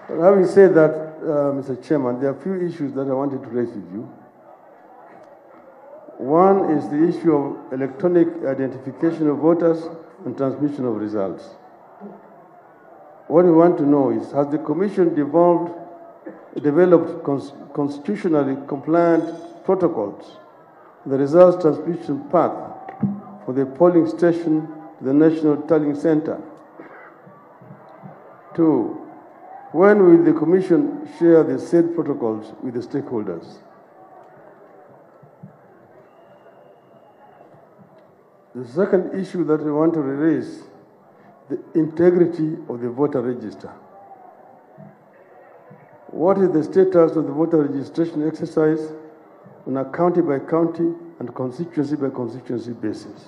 Having said that, Mr. Chairman, there are a few issues that I wanted to raise with you. One is the issue of electronic identification of voters and transmission of results. What we want to know is, has the Commission developed constitutionally compliant protocols for the results transmission path for the polling station to the National Tallying Center? 2. When will the Commission share the said protocols with the stakeholders? The second issue that we want to raise, the integrity of the voter register. What is the status of the voter registration exercise on a county by county and constituency by constituency basis?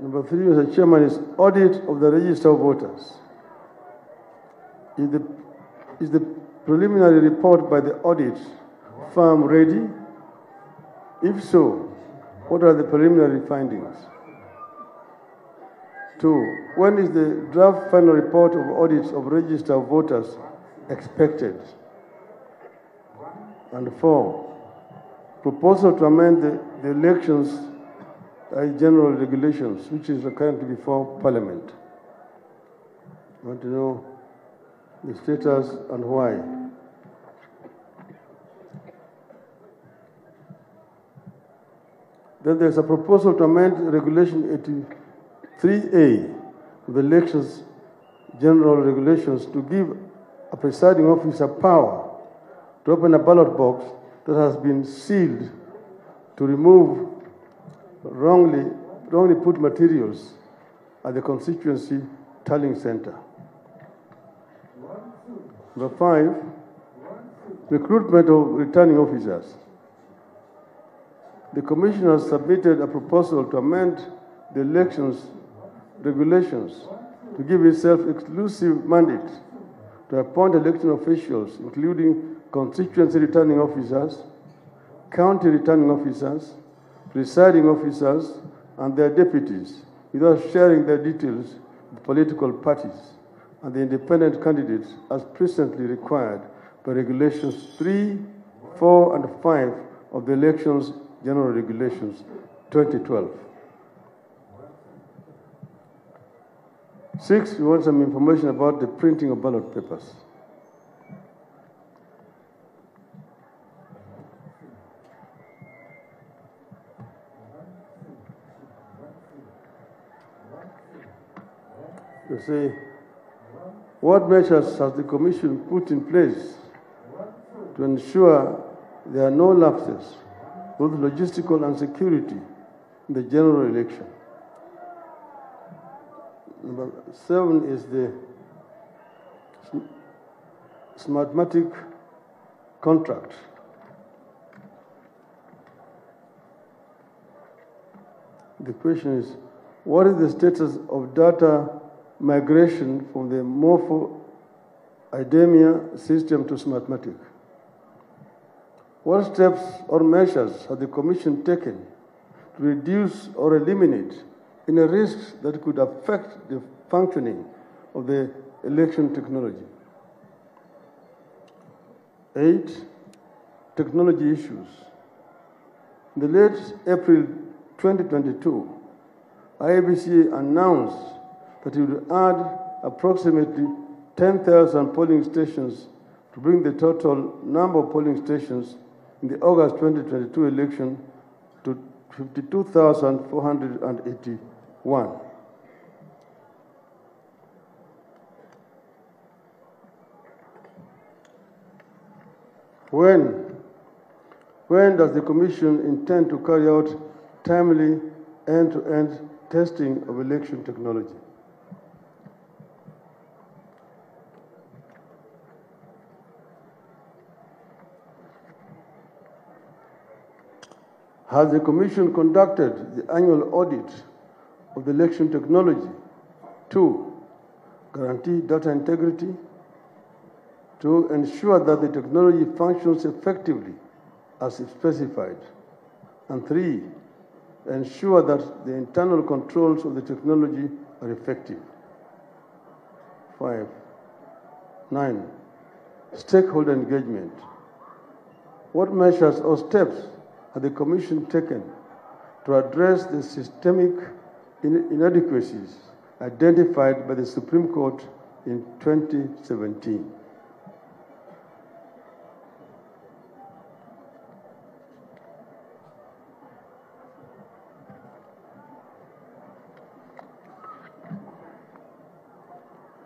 Number 3, Mr. Chairman, is audit of the register of voters. Is the preliminary report by the audit firm ready? If so, what are the preliminary findings? 2, when is the draft final report of audits of register of voters expected? And 4, proposal to amend the elections general regulations, which is currently before Parliament. I want to know the status and why. Then there's a proposal to amend Regulation 83A of the Elections General Regulations to give a presiding officer power to open a ballot box that has been sealed to remove wrongly put materials at the constituency tallying center. Number 5, recruitment of returning officers. The Commission has submitted a proposal to amend the elections regulations to give itself exclusive mandate to appoint election officials, including constituency returning officers, county returning officers, presiding officers, and their deputies, without sharing their details with political parties and the independent candidates as presently required by Regulations 3, 4, and 5 of the Elections General Regulations 2012. 6, we want some information about the printing of ballot papers. To say, what measures has the Commission put in place to ensure there are no lapses, both logistical and security, in the general election? Number 7 is the Smartmatic contract. The question is, what is the status of data migration from the Morpho IDEMIA system to Smartmatic? What steps or measures has the Commission taken to reduce or eliminate any risks that could affect the functioning of the election technology? 8, technology issues. In the late April 2022, IEBC announced that it would add approximately 10,000 polling stations to bring the total number of polling stations in the August 2022 election to 52,481. When does the Commission intend to carry out timely end-to-end testing of election technology? Has the Commission conducted the annual audit of the election technology to guarantee data integrity, to ensure that the technology functions effectively as specified. And 3, ensure that the internal controls of the technology are effective. 5. 9. Stakeholder engagement. What measures or steps has the Commission taken to address the systemic inadequacies identified by the Supreme Court in 2017?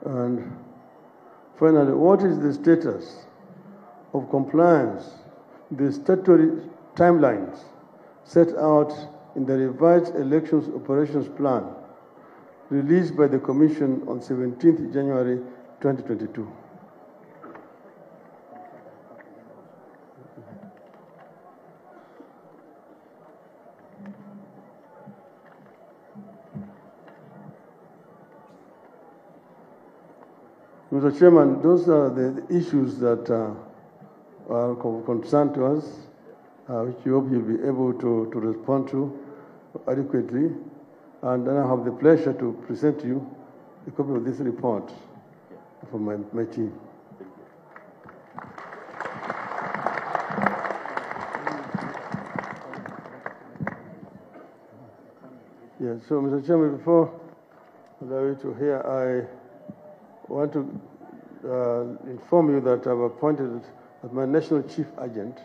And finally, what is the status of compliance with the statutory timelines set out in the revised elections operations plan released by the Commission on 17th January 2022? Mr. Chairman, those are the issues that are of concern to us, which we hope you'll be able to respond to adequately. And then I have the pleasure to present to you a copy of this report from my team. Yes, so Mr. Chairman, before I allow you to hear, I want to inform you that I've appointed as my national chief agent,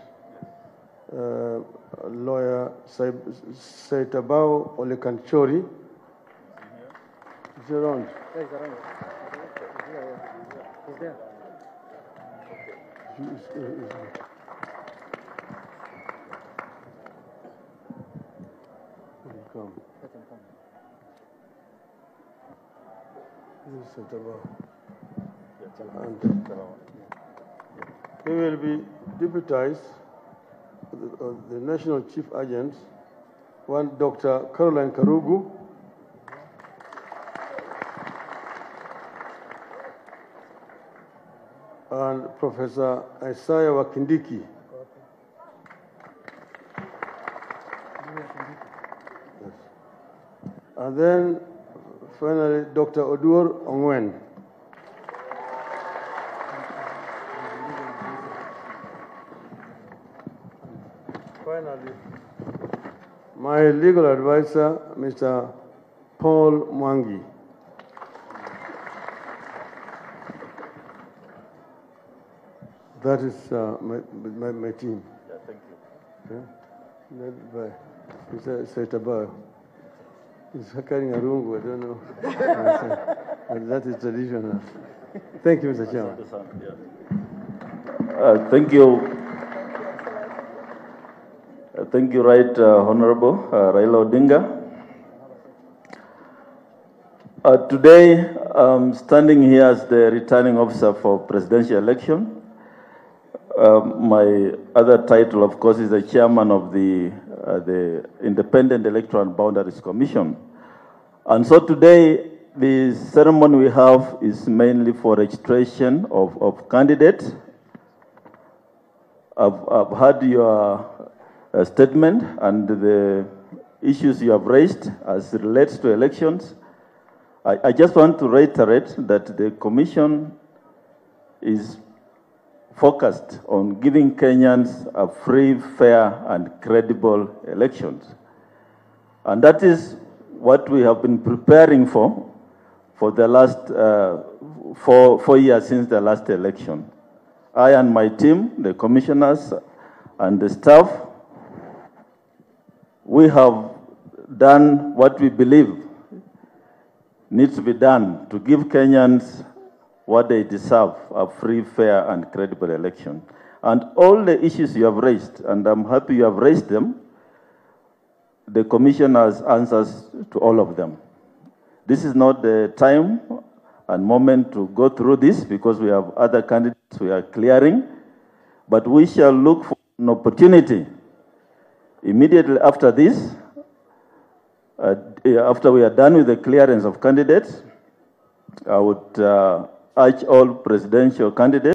lawyer Saitabao Olekanchori. Is he around? Yeah, he's around. He's there. Will he come? Let him come. This is Saitabao. And he will be deputized, the national chief agents, one Dr. Caroline Karugu, and Professor Isaiah Wakindiki. Yes. And then finally Dr. Oduor Ongwen. Finally, my legal advisor, Mr. Paul Mwangi. That is my team. Yeah, thank you. Okay? Led by Mr. Saitabao. He's carrying a rungu, I don't know. But that is traditional. Thank you, Mr. Chairman. Thank you. Thank you, Right Honorable Raila Odinga. Today, I'm standing here as the returning officer for presidential election. My other title, of course, is the chairman of the Independent Electoral and Boundaries Commission. And so today, the ceremony we have is mainly for registration of candidates. I've heard your statement and the issues you have raised as it relates to elections. I just want to reiterate that the Commission is focused on giving Kenyans a free, fair, and credible elections. And that is what we have been preparing for the last 4 years since the last election. I and my team, the commissioners and the staff, we have done what we believe needs to be done to give Kenyans what they deserve, a free, fair, and credible election. And all the issues you have raised, and I'm happy you have raised them, the Commission has answers to all of them. This is not the time and moment to go through this because we have other candidates we are clearing, but we shall look for an opportunity immediately after this, after we are done with the clearance of candidates. I would urge all presidential candidates